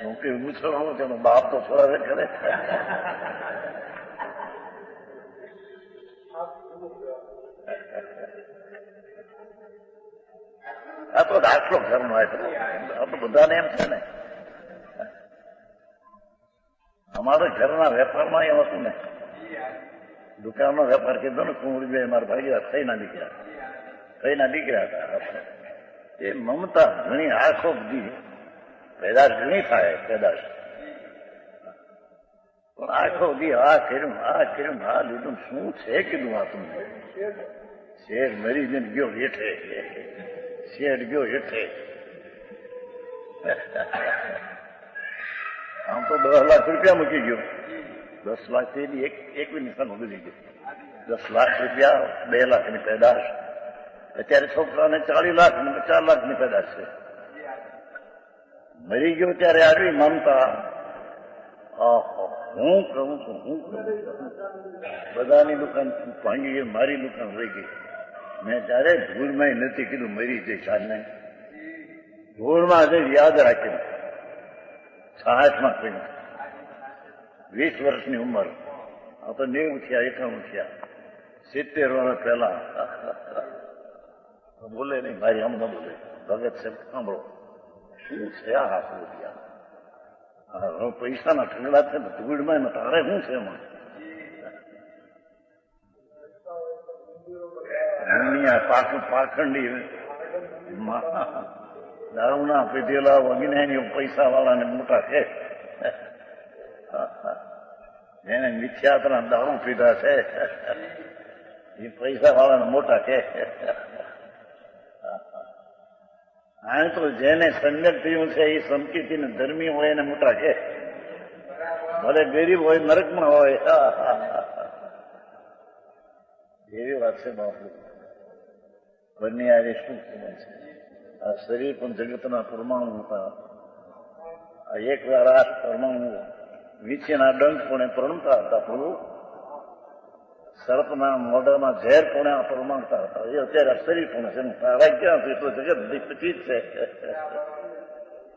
નોકરી ઉછળવાનું તેનો બાપ તો છોડાવે કરે આ તો દાખલો ઘરનો આ તો બધાને એમ છે ને અમારા ઘરના વેપારમાં એમ હતું ને દુકાનનો વેપાર કીધો ને કુંવરી મારા ભાઈ થઈના દીકરા હતા એ મમતા ઘણી આંખો બધી પેદાશ ઘણી થાય પેદાશ પણ આંખો બધી આ કર્યું આ લીધું શું છે કીધું આ તમને શેર મરી જઈને ગયો હેઠે શેર ગયો હેઠે આમ તો 10 લાખ રૂપિયા મૂકી ગયો 10 લાખ થી એક નિશાન ઉગી ગયું 10 લાખ રૂપિયા 2 લાખની પેદાશ અત્યારે છોકરાને 40 લાખ ને 50 લાખની પેદાશ છે મરી ગયો ત્યારે આવી મમતા હું કહું છું બધાની દુકાન ભાંગી ગઈ મારી દુકાન રહી ગઈ મેં ત્યારે ધૂળમાં નથી કીધું મરી જઈ સાંજને ધૂળમાં જઈ યાદ રાખીને 60માં કહ્યું 20 વર્ષની ઉંમર આ તો 90 થયા 91 થયા 70 વર્ષ પહેલા બોલે નહીં મારી આમ ન બોલે ભગત છે સાંભળો શું છે આ હાથ પૈસાના ઠંગડા છે ને ધૂળમાં ને તારે શું છે એમાં પાખંડી દારૂના પીધેલા વગેરે પૈસા વાળાને મોટા છે જેને મિથ્યાતના દારૂ પીધા છે એ પૈસા વાળાને મોટા છે આ તો જેને સંગત થયું છે એ સંકિતિને ધર્મી હોય એને મોટા છે ભલે ગરીબ હોય નરકમાં હોય એવી વાત છે બાપુ બંને આજે શું સંબંધ છે આ શરીર પણ જગતના પરમાણુ હતા આ એક વાર આ પરમાણુ વીછીના ડંખ પણ પરણતા હતા પ્રભુ સર્પના મોઢામાં ઝેર પણ પરમાણતા હતા એ અત્યારે શરીર પણ છે તારા ક્યાં છે તો જગત પછી જ છે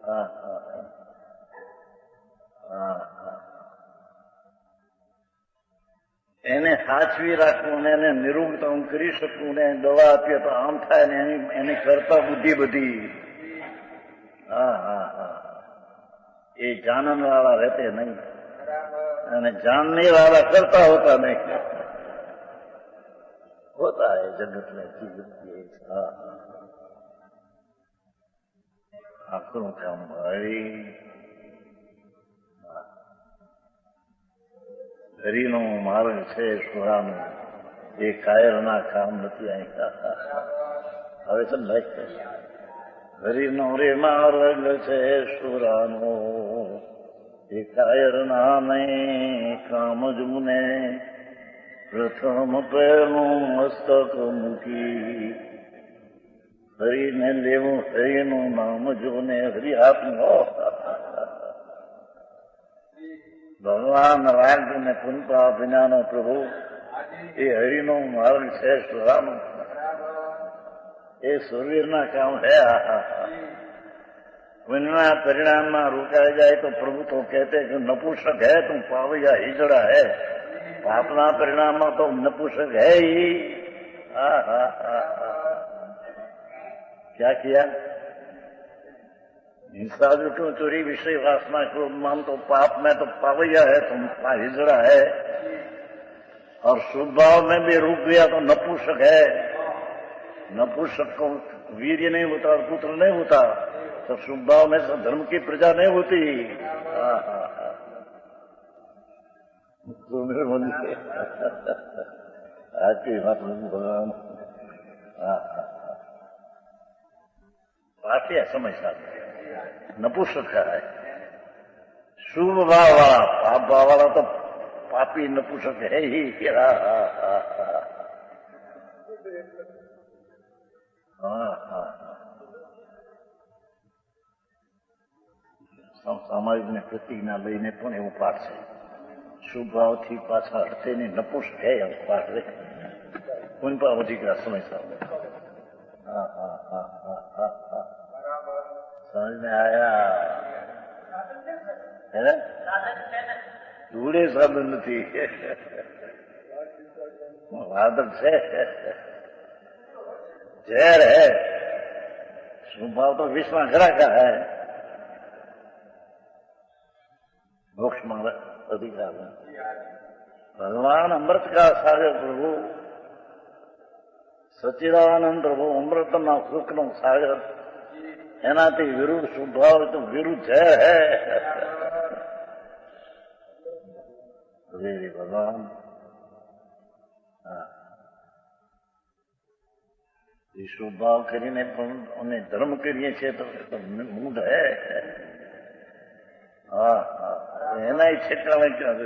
હા હા હા હા એને સાચવી રાખવું ને એને નિરૂપણ કરી શકવું ને દવા આપીએ તો આમ થાય ને એની કરતા બુદ્ધિ બધી હા હા હા એ જાનન વાળા રહેતે નહીં અને जानने वाला करता होता नहीं होता है जगत में चीज આપણું કામ ભાઈ હરિનો માર્ગ છે સુરાનો એ કાયરના કામ નથી અહીં હવે સમજાય હરિનો રે માર્ગ છે સુરાનો એ કાયરના નહીં કામ જ મુને પ્રથમ પહેલું મસ્તક મૂકી હરિને લેવું હરિનું નામ જોને હરિ આપનો ભગવાન રાજને પુનતા વિનાનો પ્રભુ એ હરિનો માર્ગ છે સુરાનો એ સુરવીરના કામ है पुण्यना परिणाम में रुकाया जाए तो प्रभु तो कहते कि नपुंसक है तुम पावैया हिजड़ा है पापना परिणाम में तो नपुंसक है ही क्या किया हिंसा लूटो चोरी विषय वासना क्रोध मान तो पाप में तो पावैया है तुम हिजड़ा है और शुभ भाव में भी रुक गया तो नपुंसक है नपुंसक को वीर्य नहीं होता और पुत्र नहीं होता तो शुभ भाव में तो धर्म की प्रजा नहीं होती तो मेरे मन आज की बात भगवान बात है समझता नपुंसक है शुभ भाव वाला पाप भाव वाला तो पापी नपुंसक है ही સામાજિક પ્રતિજ્ઞા લઈને પણ એવું પાઠ છે. શુભાવથી પાછા હટતે ને નપુષ હે એમ પાઠ રે કોણ પાવતી કા સમય સામે. હા હા હા હા હા હા સમજ में आया है ना. ધૂળે સાધન નથી, વાદળ છે, ઝેર है. स्वभाव तो विश्व घरा का है, मोक्ष मार्ग अधिकार है. भगवान अमृत का सागर प्रभु, सच्चिदानंद प्रभु अमृतना सुखનો સાગર, એનાથી વિરુદ્ધ સ્વભાવ તો વિરુદ્ધ છે. ભગવાન સ્વભાવ કરીને પણ અમે ધર્મ કરીએ છીએ તો મૂઢ હે. હા હા એના છેટાવે ક્યાં.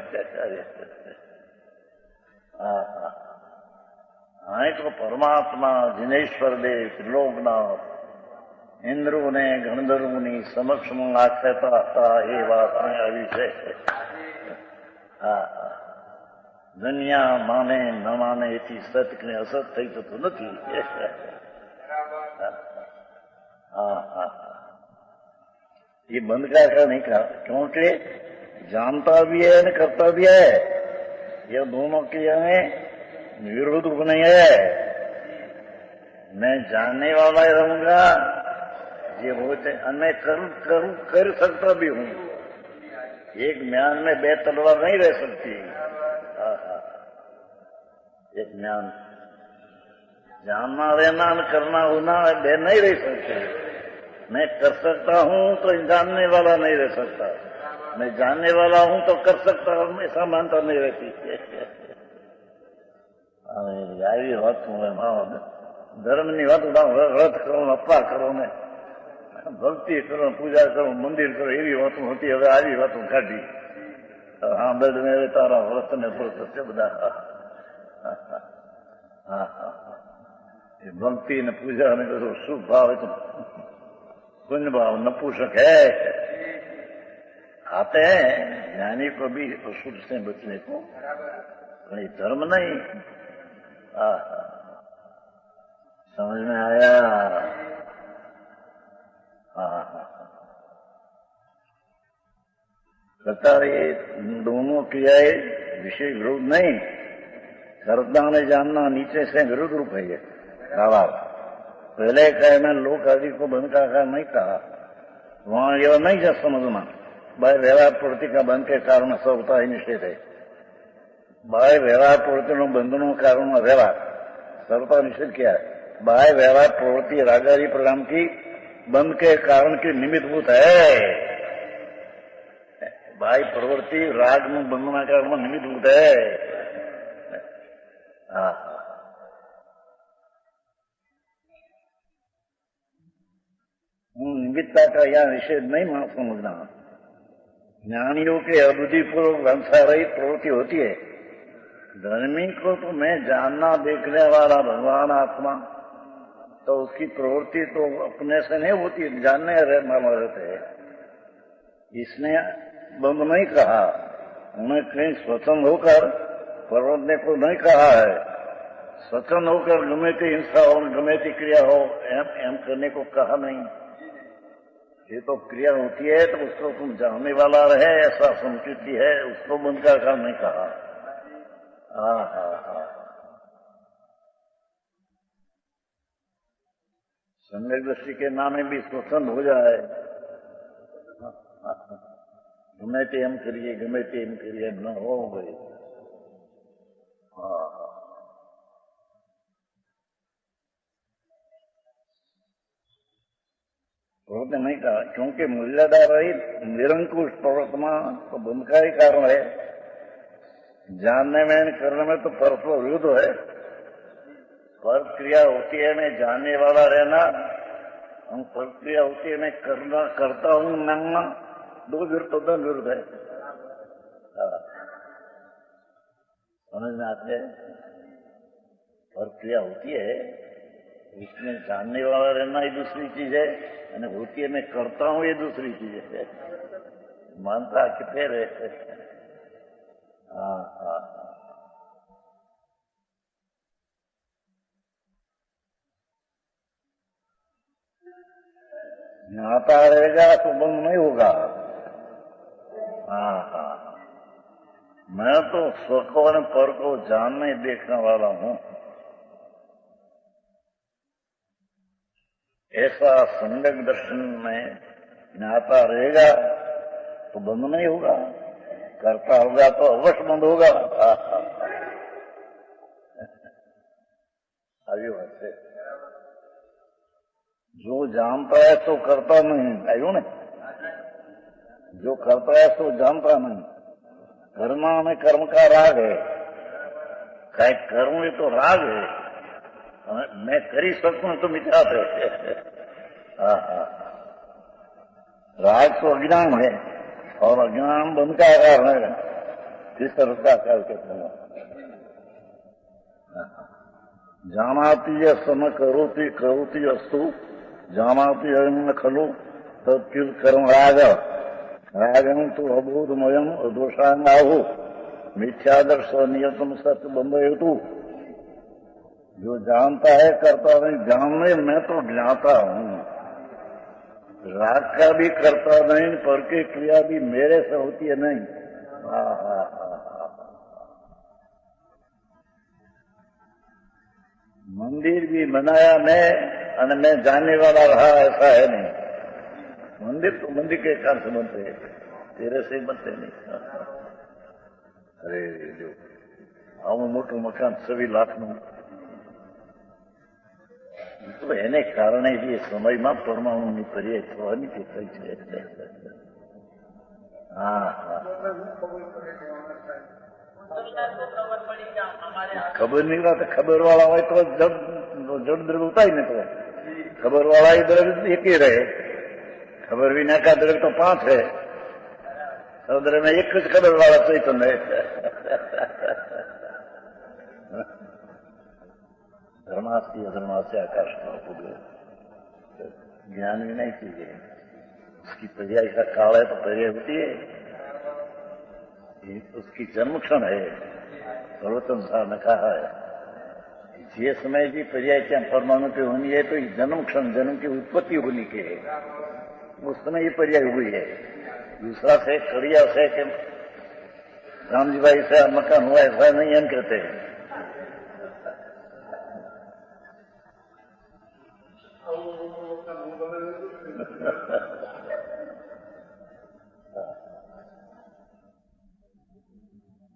હા હા હા તો પરમાત્મા દિનેશ્વર દેવ ત્રિલોકનાથ ઇન્દ્રોને ગણધર્વોની સમક્ષમાં આખતા હતા એ વાત આવી છે. હા હા દુનિયા માને ન માને એથી સત્ય ને અસત થઈ જતું નથી. हाँ हाँ ये बंद का नहीं कहा क्योंकि जानता भी है न करता भी है. ये दोनों क्रिया में विरोध रूप नहीं है. मैं जानने वाला ही रहूंगा ये होते मैं कर सकता भी हूँ. एक म्यान में बे तलवार नहीं रह सकती. हाँ हाँ एक म्यान जानना रहना न करना होना बे नहीं रह सकते. मैं कर सकता हूं तो जानने वाला नहीं रह सकता. मैं जानने वाला हूं तो कर सकता हूं ऐसा मानता नहीं रहती. આવી વાત ધર્મની વાત વ્રત કરો અપ્પા કરો ને ભક્તિ કરો પૂજા કરો મંદિર કરો એવી વાતો હતી. હવે આવી વાતો કાઢી સાંભળને હવે તારા વ્રત ને વ્રત છે બધા. હા હા એ ભક્તિ ને પૂજા ને બધું શુભ ભાવ તો पुण्य भाव नपुंसक है. आते हैं ज्ञानी को भी असुर से बचने को, ये धर्म नहीं. समझ में आया. हाँ कहता ये दोनों क्रियाएं विषय विरोध नहीं. करता ने जानना नीचे से विरोध रूप है ये सवाल. पहले कहे मैं लोक आदि को बंद का नहीं कहा, वहां यह नहीं जा समझना. बाह्य व्यवहार प्रवृत्ति का बंद के कारण सबता ही निषेध है. बाह्य व्यवहार प्रवृत्ति बंधनों कारण व्यवहार सबता निषेध किया है. बाह्य व्यवहार प्रवृत्ति रागादि परिणाम की बंद के कारण की निमित्तभूत है. बाह्य प्रवृत्ति राग में बंधना कारण निमित्तभूत है. हाँ निमित्ता का यह निषेध नहीं मान समझना. ज्ञानियों के अबुद्धिपूर्वक वंशारहित प्रवृत्ति होती है. धर्मी को तो मैं जानना देखने वाला भगवान आत्मा, तो उसकी प्रवृत्ति तो अपने से नहीं होती, जानने वाला रहते है. इसने बंद नहीं कहा. उन्हें कहीं स्वतंत्र होकर प्रवृत्ति को नहीं कहा है. स्वतंत्र होकर गमे की हिंसा हो गमे की क्रिया हो एम करने को कहा नहीं. ये तो क्रिया होती है तो उसको तुम जानने वाला रहे ऐसा संस्कृति है, उसको बंद का काम नहीं कहा. हाँ हाँ हाँ सम्यक दृष्टि के नामे भी स्वतंत्र हो जाए. गमे तेम करिए न हो गई. हाँ प्रवृत्ति नहीं कहा क्योंकि मूल्यदा रहित निरंकुश प्रवर्तमान तो बंद का ही कारण है. जानने में करने में तो परस्पर विरुद्ध है. पर क्रिया होती है मैं जानने वाला रहना, हम पर क्रिया होती है मैं करता हूं मांगना, दो विरुद्ध है. समझ में आते हैं. पर क्रिया होती है इसमें जानने वाला रहना ये दूसरी चीज है, होती है मैं करता हूं ये दूसरी चीज है. मानता किथे रहे। हाँ हाँ ज्ञाता रहेगा तो बंद नहीं होगा। हाँ हाँ मैं तो स्व को और पर को जानने देखने वाला हूँ। ऐसा सम्यक दर्शन में ज्ञाता रहेगा तो बंद नहीं होगा, करता होगा तो अवश्य बंद होगा। अभी वैसे जो जानता है तो करता नहीं, आयो ने जो करता है तो जानता नहीं। कर्मा में कर्म का राग है, कई करूं ये तो राग है, मैं करी सकूं तो मिटा दे। राग तो अज्ञान है और अज्ञान बंद का कारण है, किस तरह का काल कहते हैं। जानाति यस्य न करोति करोति अस्तु जानाति न खलु तत्किल कर्म राग रागम तो अबोधमयम दोषांगाहु मिथ्यादर्श नियतम सत्य बंध हेतु। जो जानता है करता नहीं, जानने मैं तो ज्ञाता हूँ, राग का भी करता नहीं, पर की क्रिया भी मेरे से होती है नहीं। मंदिर भी बनाया मैं जानने वाला रहा, ऐसा है नहीं। मंदिर तो मंदिर के कारण से बनते हैं, तेरे से बनते नहीं। अरे जो आवुं मोटું મકાન 26 લાખનું તો એને કારણે જે સમયમાં પરમાણુની પર્યાય થવાની તે થઈ છે। હા હા ખબર નહીં રહે તો ખબર વાળા હોય તો જડ દ્રવ્ય ઉતારી ને તો ખબર વાળા એ દ્રવ્ય એક ही रहे, खबर विना का द्रव्य तो 5 है, समुद्र में एक कुछ खबर वाला चैतन्य है। धर्मास्ति अधर्मास्य आकाश ज्ञान भी नहीं चीजें, उसकी पर्याय का काल है तो पर्याय होती है, उसकी जन्म क्षण है। सर्वोत्तम सार ने कहा है जे समय की पर्याय क्या परमाणु की होनी है तो जन्म क्षण जन्म की उत्पत्ति होनी के है, उस समय ये पर्याय हुई है। दूसरा से कड़िया से कि रामजी भाई से मकान हुआ ऐसा नहीं हम कहते हैं।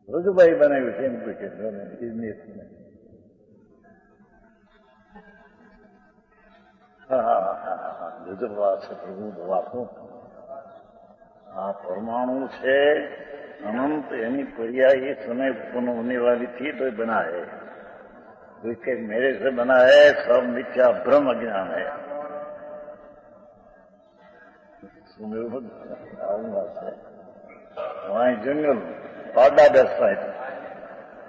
रघुभाई बनाए हुए थे રજવાસ પ્રભુ દવાતો આ પરમાણુ છે અનંત, એની पर्याय ये समय उत्पन्न होने वाली थी तो बना है, क्योंकि मेरे से बना है, सब मिथ्या भ्रम अज्ञान है। वहां जंगल पाडा बेचता है,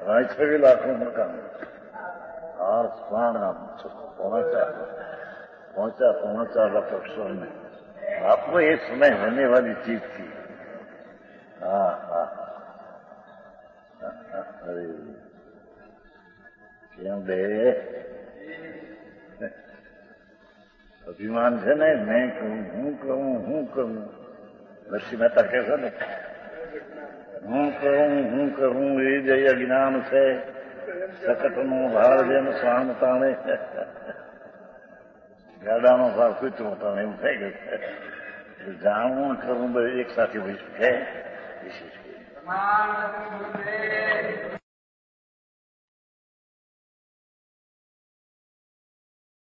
वहां 6 लाख मकान और पहुंचा 4 लाख अक्षर में। आपको ये समय होने वाली चीज थी। हाँ हाँ अरे क्यों दे अभिमान है ना, मैं कहूँ नरसिंह मेहता कैसा ने हूँ करूँ ये जय अज्ञान से सकट नो भार जेन स्वाण ताणे ગાડાનો ભાવ કૂચો તાણે એવું થઈ ગયું છે। જાણવું કરવું એક સાથે હોય છે વિશેષ